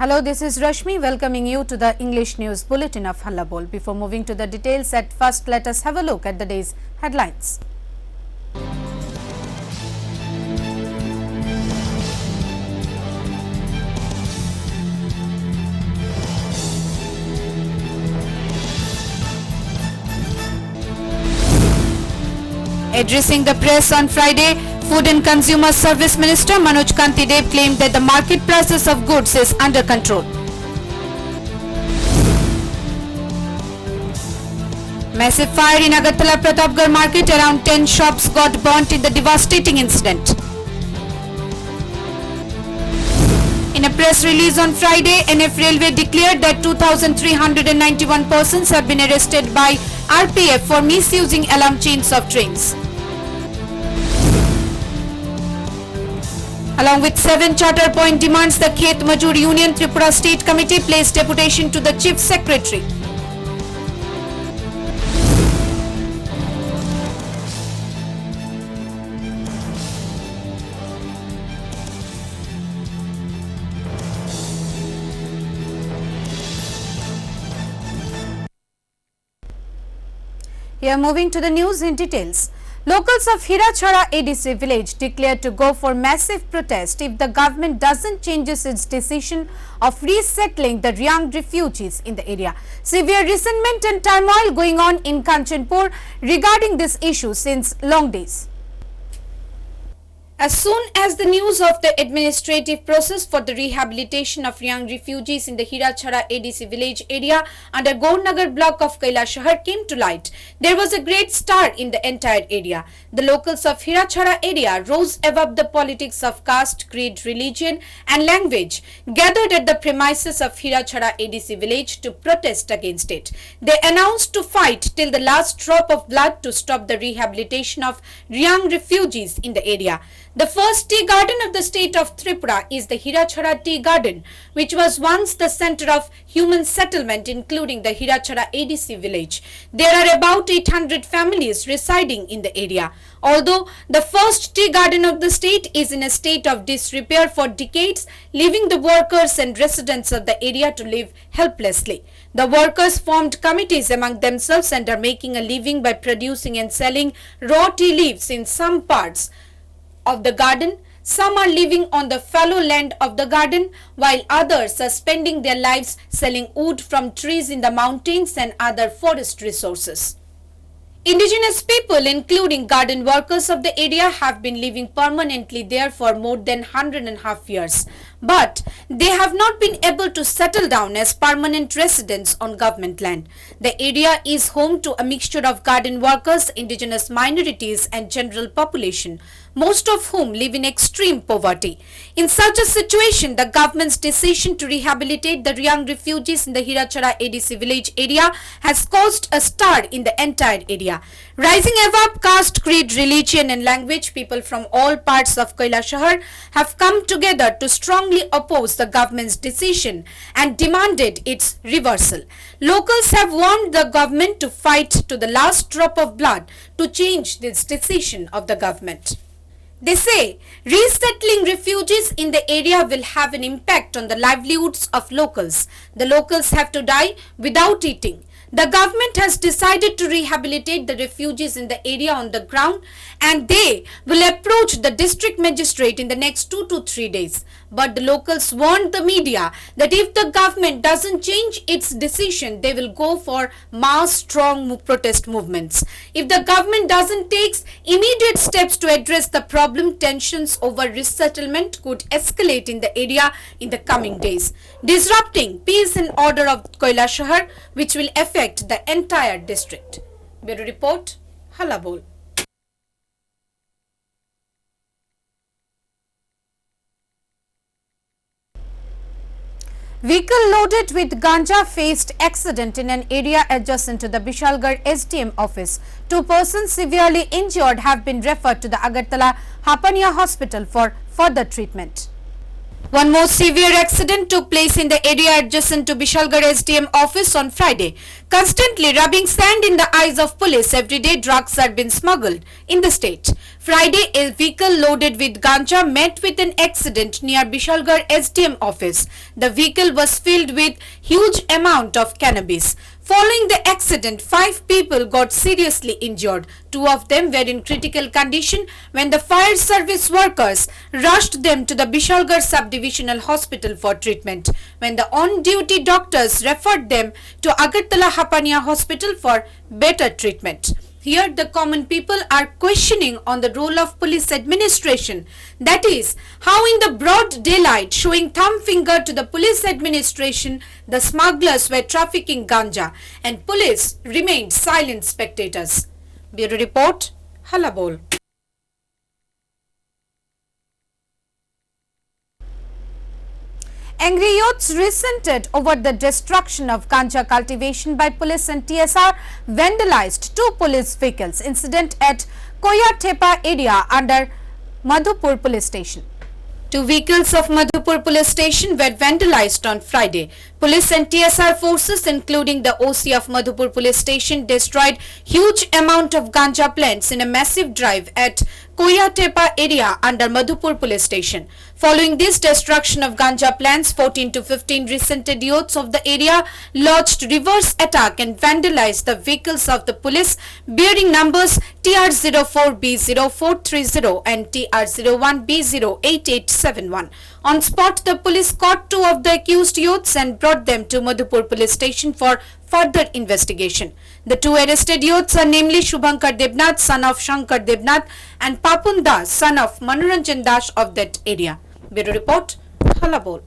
Hello, this is Rashmi welcoming you to the English News Bulletin of Hallabol. Before moving to the details, at first let us have a look at the day's headlines. Addressing the press on Friday, Food and Consumer Service Minister Manoj Kanti Dev claimed that the market prices of goods is under control. Massive fire in Agartala Pratapgarh market, around 10 shops got burnt in the devastating incident. In a press release on Friday, NF Railway declared that 2,391 persons have been arrested by RPF for misusing alarm chains of trains. Along with 7 charter point demands, the Khet Majur Union Tripura State Committee placed deputation to the Chief Secretary. Here moving to the news in details. Locals of Hirachhara ADC village declared to go for massive protest if the government doesn't change its decision of resettling the young refugees in the area. Severe resentment and turmoil going on in Kanchanpur regarding this issue since long days. As soon as the news of the administrative process for the rehabilitation of young refugees in the Hirachhara ADC village area under Gaurnagar block of Kailashahar came to light, there was a great stir in the entire area. The locals of Hirachhara area rose above the politics of caste, creed, religion and language, gathered at the premises of Hirachhara ADC village to protest against it. They announced to fight till the last drop of blood to stop the rehabilitation of young refugees in the area. The first tea garden of the state of Tripura is the Hirachhara Tea Garden, which was once the center of human settlement, including the Hirachhara ADC village. There are about 800 families residing in the area. Although the first tea garden of the state is in a state of disrepair for decades, leaving the workers and residents of the area to live helplessly. The workers formed committees among themselves and are making a living by producing and selling raw tea leaves in some parts of the garden. Some are living on the fallow land of the garden, while others are spending their lives selling wood from trees in the mountains and other forest resources. Indigenous people, including garden workers of the area, have been living permanently there for more than 1.5 years. But they have not been able to settle down as permanent residents on government land. The area is home to a mixture of garden workers, indigenous minorities and general population, most of whom live in extreme poverty. In such a situation, the government's decision to rehabilitate the young refugees in the Hirachhara ADC village area has caused a stir in the entire area. Rising above caste, creed, religion and language, people from all parts of Kailashahar have come together to strongly oppose the government's decision and demanded its reversal. Locals have warned the government to fight to the last drop of blood to change this decision of the government. They say resettling refugees in the area will have an impact on the livelihoods of locals. The locals have to die without eating. The government has decided to rehabilitate the refugees in the area on the ground, and they will approach the district magistrate in the next 2 to 3 days. But the locals warned the media that if the government doesn't change its decision, they will go for mass strong protest movements. If the government doesn't take immediate steps to address the problem, tensions over resettlement could escalate in the area in the coming days, disrupting peace and order of Kailashahar, which will affect the entire district. Bureau Report, Hallabol. Vehicle loaded with ganja faced accident in an area adjacent to the Bishalgarh SDM office. 2 persons severely injured have been referred to the Agartala Hapania hospital for further treatment. One more severe accident took place in the area adjacent to Bishalgarh SDM office on Friday. Constantly rubbing sand in the eyes of police every day, drugs are being smuggled in the state. Friday, a vehicle loaded with ganja met with an accident near Bishalgarh SDM office. The vehicle was filled with huge amount of cannabis. Following the accident, 5 people got seriously injured. 2 of them were in critical condition when the fire service workers rushed them to the Bishalgarh Subdivisional Hospital for treatment. When the on-duty doctors referred them to Agartala Hapania Hospital for better treatment. Here the common people are questioning on the role of police administration. That is, how in the broad daylight, showing thumb finger to the police administration, the smugglers were trafficking ganja and police remained silent spectators. Bureau Report, Hallabol. Angry youths resented over the destruction of ganja cultivation by police and TSR vandalized 2 police vehicles. Incident at Koyatepa area under Madhupur police station. 2 vehicles of Madhupur police station were vandalized on Friday. Police and TSR forces, including the OC of Madhupur police station, destroyed huge amount of ganja plants in a massive drive at Koyatepa area under Madhupur police station. Following this destruction of ganja plants, 14 to 15 resented youths of the area lodged reverse attack and vandalized the vehicles of the police bearing numbers TR04B0430 and TR01B08871. On spot, the police caught 2 of the accused youths and brought them to Madhupur police station for further investigation. The 2 arrested youths are namely Shubhankar Debnath, son of Shankar Debnath, and Papun Das, son of Manoranjan Das of that area. Bureau Report, Hallabol.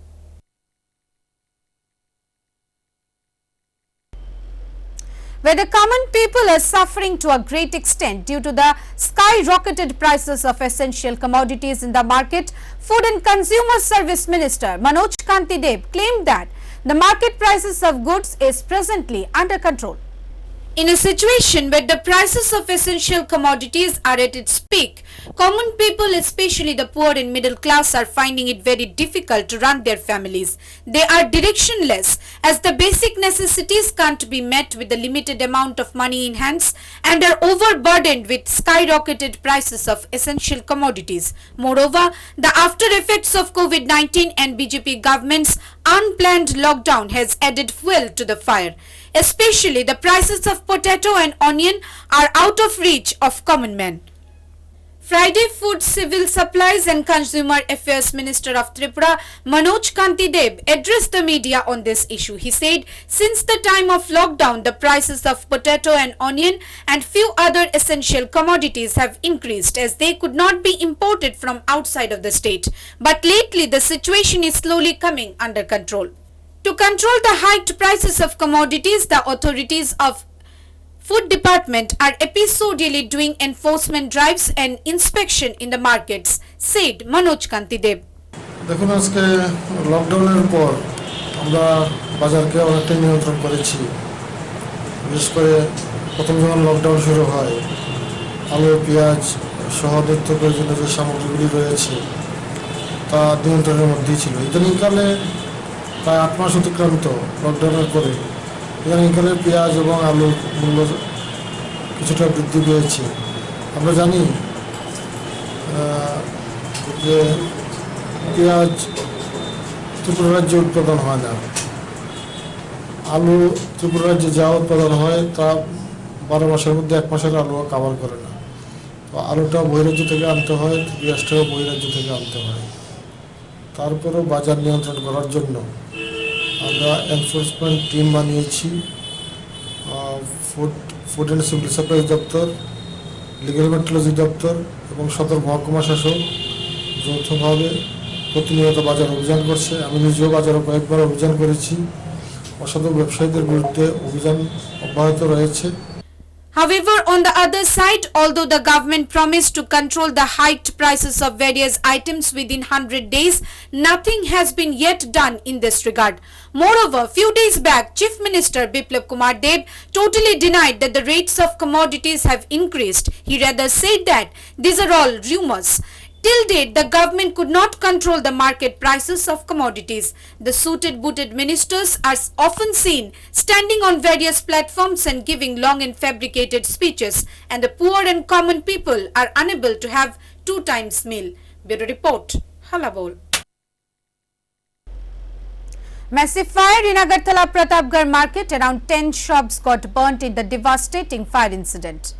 Where the common people are suffering to a great extent due to the skyrocketed prices of essential commodities in the market, Food and Consumer Service Minister Manoj Kanti Deb claimed that the market prices of goods is presently under control. In a situation where the prices of essential commodities are at its peak, common people, especially the poor and middle class, are finding it very difficult to run their families. They are directionless as the basic necessities can't be met with the limited amount of money in hands and are overburdened with skyrocketed prices of essential commodities. Moreover, the after effects of COVID-19 and BJP government's unplanned lockdown has added fuel to the fire. Especially the prices of potato and onion are out of reach of common man. Friday, Food, Civil Supplies and Consumer Affairs Minister of Tripura, Manoj Kanti Deb, addressed the media on this issue. He said, since the time of lockdown, the prices of potato and onion and few other essential commodities have increased as they could not be imported from outside of the state. But lately, the situation is slowly coming under control. To control the hiked prices of commodities, the authorities of Food Department are episodically doing enforcement drives and inspection in the markets, said Manoj Kanti Deb. দেখুন আজকে লকডাউনের পর আমরা বাজারকে অনেকটাই নিয়ন্ত্রণ করেছি। বিশেষ করে প্রথম যখন লকডাউন শুরু হয় আলু পেঁয়াজ সহ নিত্য প্রয়োজনীয় যে সামগ্রীগুলি রয়েছে তা নিয়ন্ত্রণের মধ্যেই ছিল। ইদানিংকালে প্রায় 8 মাস অতিক্রান্ত লকডাউনের পরে ইদানিংকালে পেঁয়াজ এবং আলুর মূল্য কিছুটা বৃদ্ধি পেয়েছে। আমরা জানি যে পেঁয়াজ ত্রিপুরা রাজ্যে উৎপাদন হয় না, আলু ত্রিপুরা রাজ্যে যা উৎপাদন হয় তা 12 মাসের মধ্যে 1 মাসের আলু কভার করে না। তো আলুটা বহিরাজ্য থেকে আনতে হয়, পেঁয়াজটাও বহিরাজ্য থেকে আনতে হয়। তারপরেও বাজার নিয়ন্ত্রণ করার জন্য আমরা এনফোর্সমেন্ট টিম বানিয়েছি। ফুড অ্যান্ড সিভিল সাপ্লাইজ দপ্তর, লিগ্যাল মেট্রোলজি দপ্তর এবং সদর মহকুমা শাসক যৌথভাবে প্রতিনিয়ত বাজার অভিযান করছে। আমি নিজেও বাজারে কয়েকবার অভিযান করেছি। অসাধু ব্যবসায়ীদের বিরুদ্ধে অভিযান অব্যাহত রয়েছে। However, on the other side, although the government promised to control the hiked prices of various items within 100 days, nothing has been yet done in this regard. Moreover, few days back, Chief Minister Biplab Kumar Deb totally denied that the rates of commodities have increased. He rather said that these are all rumors. Till date, the government could not control the market prices of commodities. The suited booted ministers are often seen standing on various platforms and giving long and fabricated speeches, and the poor and common people are unable to have 2 times meal. Bureau Report, Hallabol. Massive fire in Agartala Pratapgarh market. Around 10 shops got burnt in the devastating fire incident.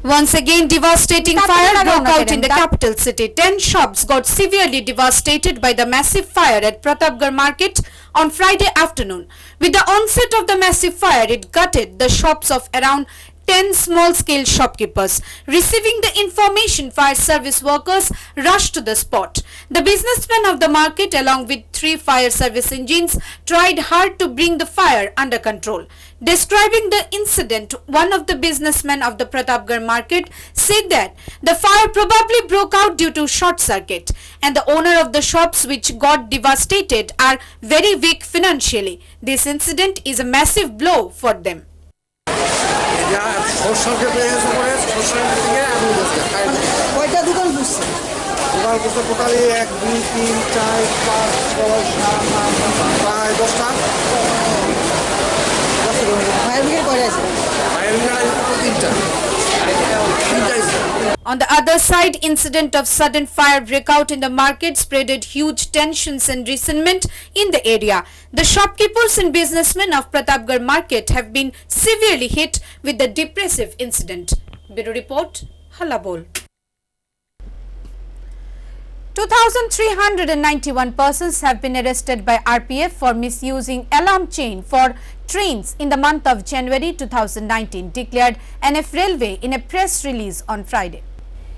Once again, devastating fire broke out in the capital city. 10 shops got severely devastated by the massive fire at Pratapgarh market on Friday afternoon. With the onset of the massive fire, it gutted the shops of around 10 small-scale shopkeepers. Receiving the information, fire service workers rushed to the spot. The businessmen of the market, along with 3 fire service engines, tried hard to bring the fire under control. Describing the incident, one of the businessmen of the Pratapgarh market said that the fire probably broke out due to short circuit, and the owner of the shops which got devastated are very weak financially. This incident is a massive blow for them. কয়টা দোকান করছে? দোকান করতে totally 1 2 3 4 5 6 7 8 9 10টা। Fire brigade কয়টা আছে? Fire brigade 3টা। On the other side, incident of sudden fire breakout in the market spreaded huge tensions and resentment in the area. The shopkeepers and businessmen of Pratapgarh market have been severely hit with the depressive incident. Bureau Report, Hallabol. 2,391 persons have been arrested by RPF for misusing alarm chain for trains in the month of January 2019, declared NF Railway in a press release on Friday.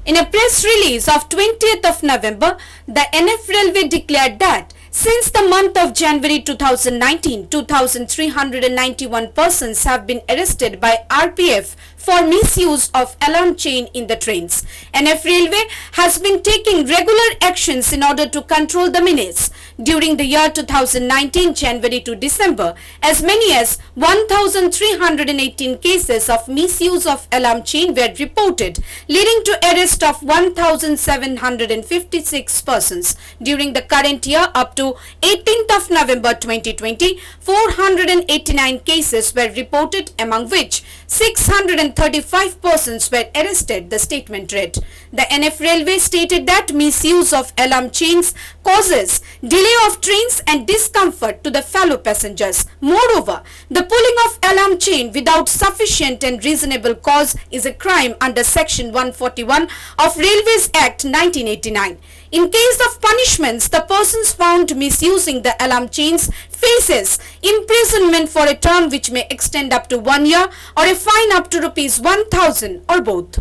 In a press release of 20th of November, the NF Railway declared that since the month of January 2019, 2,391 persons have been arrested by RPF for misuse of alarm chain in the trains. NF Railway has been taking regular actions in order to control the menace. During the year 2019, January to December, as many as 1,318 cases of misuse of alarm chain were reported, leading to arrest of 1,756 persons. During the current year, up to 18th of November 2020, 489 cases were reported, among which 635 persons were arrested, the statement read. The NF Railway stated that misuse of alarm chains causes delay of trains and discomfort to the fellow passengers. Moreover, the pulling of alarm chain without sufficient and reasonable cause is a crime under Section 141 of Railways Act 1989. In case of punishments, the persons found misusing the alarm chains faces imprisonment for a term which may extend up to 1 year or a fine up to ₹1,000 or both.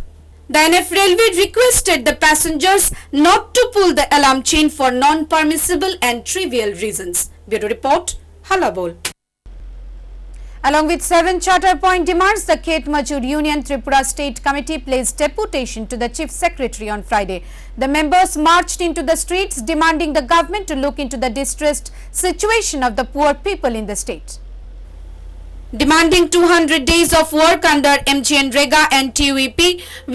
The NF Railway requested the passengers not to pull the alarm chain for non-permissible and trivial reasons. Bureau Report, Hallabol. Along with 7 charter point demands, the Khet Mazdoor Union Tripura State Committee placed deputation to the Chief Secretary on Friday. The members marched into the streets demanding the government to look into the distressed situation of the poor people in the state. Demanding 200 days of work under MGNREGA and TUEP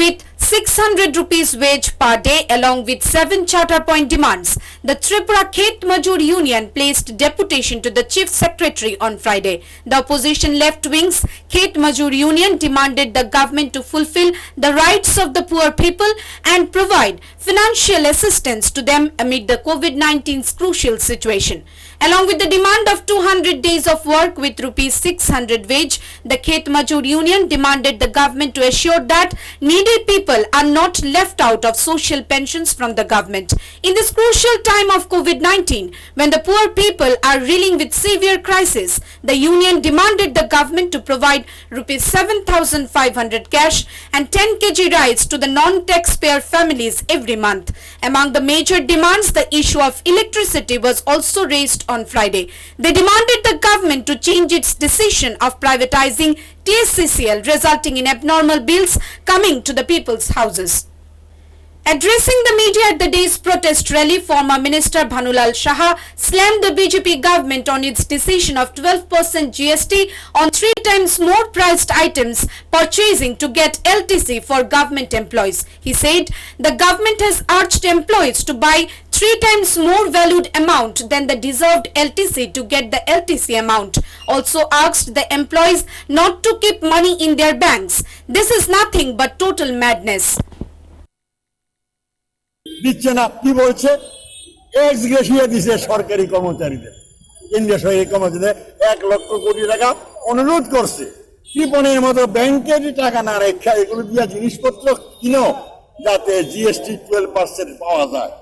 with 600 rupees wage per day along with 7 charter point demands, the Tripura Khet Mazdoor Union placed deputation to the Chief Secretary on Friday. The opposition left wings Khet Mazdoor Union demanded the government to fulfill the rights of the poor people and provide financial assistance to them amid the COVID-19's crucial situation. Along with the demand of 200 days of work with ₹600 wage, the Khet Mazdoor Union demanded the government to assure that needy people are not left out of social pensions from the government. In this crucial time of COVID-19, when the poor people are reeling with severe crisis, the union demanded the government to provide ₹7,500 cash and 10 kg rice to the non-taxpayer families every month. Among the major demands, the issue of electricity was also raised on Friday. They demanded the government to change its decision of privatizing TSCCL, resulting in abnormal bills coming to the people's houses. Addressing the media at the day's protest rally, former Minister Bhanulal Shah slammed the BJP government on its decision of 12% GST on 3 times more priced items purchasing to get LTC for government employees. He said the government has urged employees to buy 3 times more valued amount than the deserved LTC to get the LTC amount. Also asked the employees not to keep money in their banks. This is nothing but total madness. দিচ্ছে না কি বলছে x গ্রেশিয়া দিছে সরকারি কর্মচারীদের কেন্দ্রীয় সরকারি কর্মচারীদের 1 লক্ষ কোটি টাকা অনুরোধ করছে কৃপণের মতো ব্যাংকের টাকা না রেখে এগুলো দিয়া জিনিসপত্র কিনো যাতে জিএসটি 12% পাওয়া যায়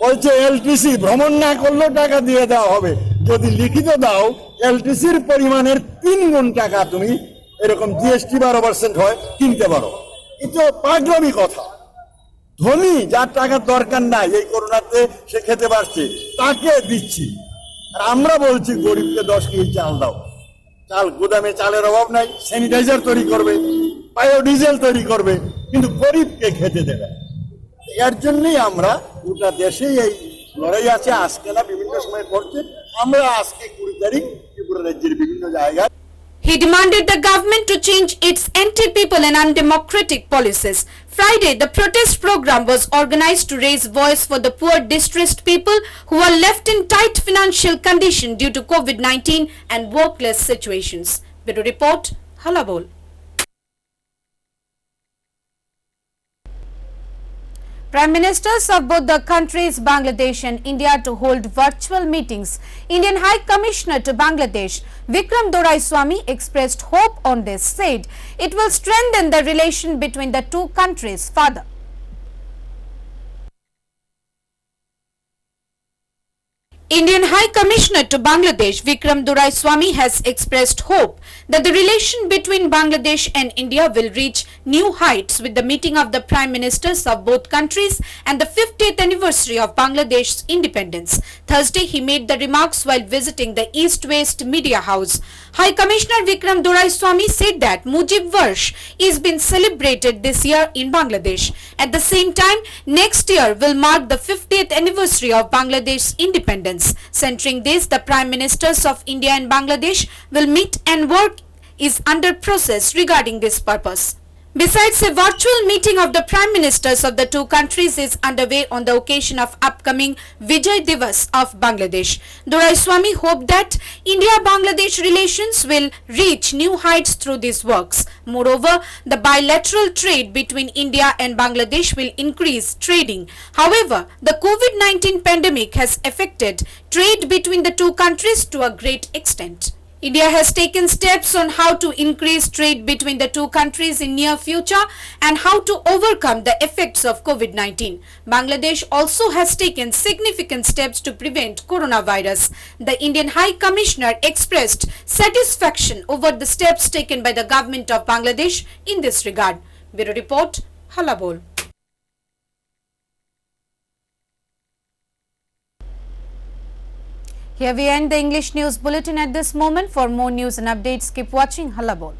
বলছে এলটিসি ভ্রমণ না করলেও টাকা দিয়ে দেওয়া হবে যদি লিখিত দাও এলটিসির পরিমাণের 3 গুণ টাকা তুমি এরকম জিএসটি 12% হয় কিনতে পারো এটা পাগলামি কথা ধনী যার টাকা দরকার নাই এই করোনাতে সে খেতে পারছে তাকে দিচ্ছি আর আমরা বলছি গরিবকে 10 কেজি চাল দাও চাল গোদামে চালের অভাব নাই স্যানিটাইজার তৈরি করবে বায়োডিজেল তৈরি করবে কিন্তু গরিবকে খেতে দেবে এর জন্যই আমরা গোটা দেশেই এই লড়াই আছে আজকে না বিভিন্ন সময় করছে আমরা আজকে 20 তারিখ ত্রিপুরা রাজ্যের বিভিন্ন জায়গায় He demanded the government to change its anti-people and undemocratic policies. Friday, the protest program was organized to raise voice for the poor distressed people who are left in tight financial condition due to COVID-19 and workless situations. Bureau Report, Hallabol. Prime Ministers of both the countries, Bangladesh and India, to hold virtual meetings. Indian High Commissioner to Bangladesh, Vikram Doraiswamy, expressed hope on this, said it will strengthen the relation between the two countries further. Indian High Commissioner to Bangladesh, Vikram Doraiswamy, has expressed hope that the relation between Bangladesh and India will reach new heights with the meeting of the Prime Ministers of both countries and the 50th anniversary of Bangladesh's independence. Thursday, he made the remarks while visiting the East-West Media House. High Commissioner Vikram Doraiswamy said that Mujib Varsh is being celebrated this year in Bangladesh. At the same time, next year will mark the 50th anniversary of Bangladesh's independence. Centering this, the Prime Ministers of India and Bangladesh will meet and work is under process regarding this purpose. Besides, a virtual meeting of the Prime Ministers of the two countries is underway on the occasion of upcoming Vijay Divas of Bangladesh. Doraiswamy hoped that India-Bangladesh relations will reach new heights through these works. Moreover, the bilateral trade between India and Bangladesh will increase trading. However, the COVID-19 pandemic has affected trade between the two countries to a great extent. India has taken steps on how to increase trade between the two countries in near future and how to overcome the effects of COVID-19. Bangladesh also has taken significant steps to prevent coronavirus. The Indian High Commissioner expressed satisfaction over the steps taken by the government of Bangladesh in this regard. Bureau Report, Hallabol. Here we end the English News Bulletin at this moment. For more news and updates, keep watching Hallabol.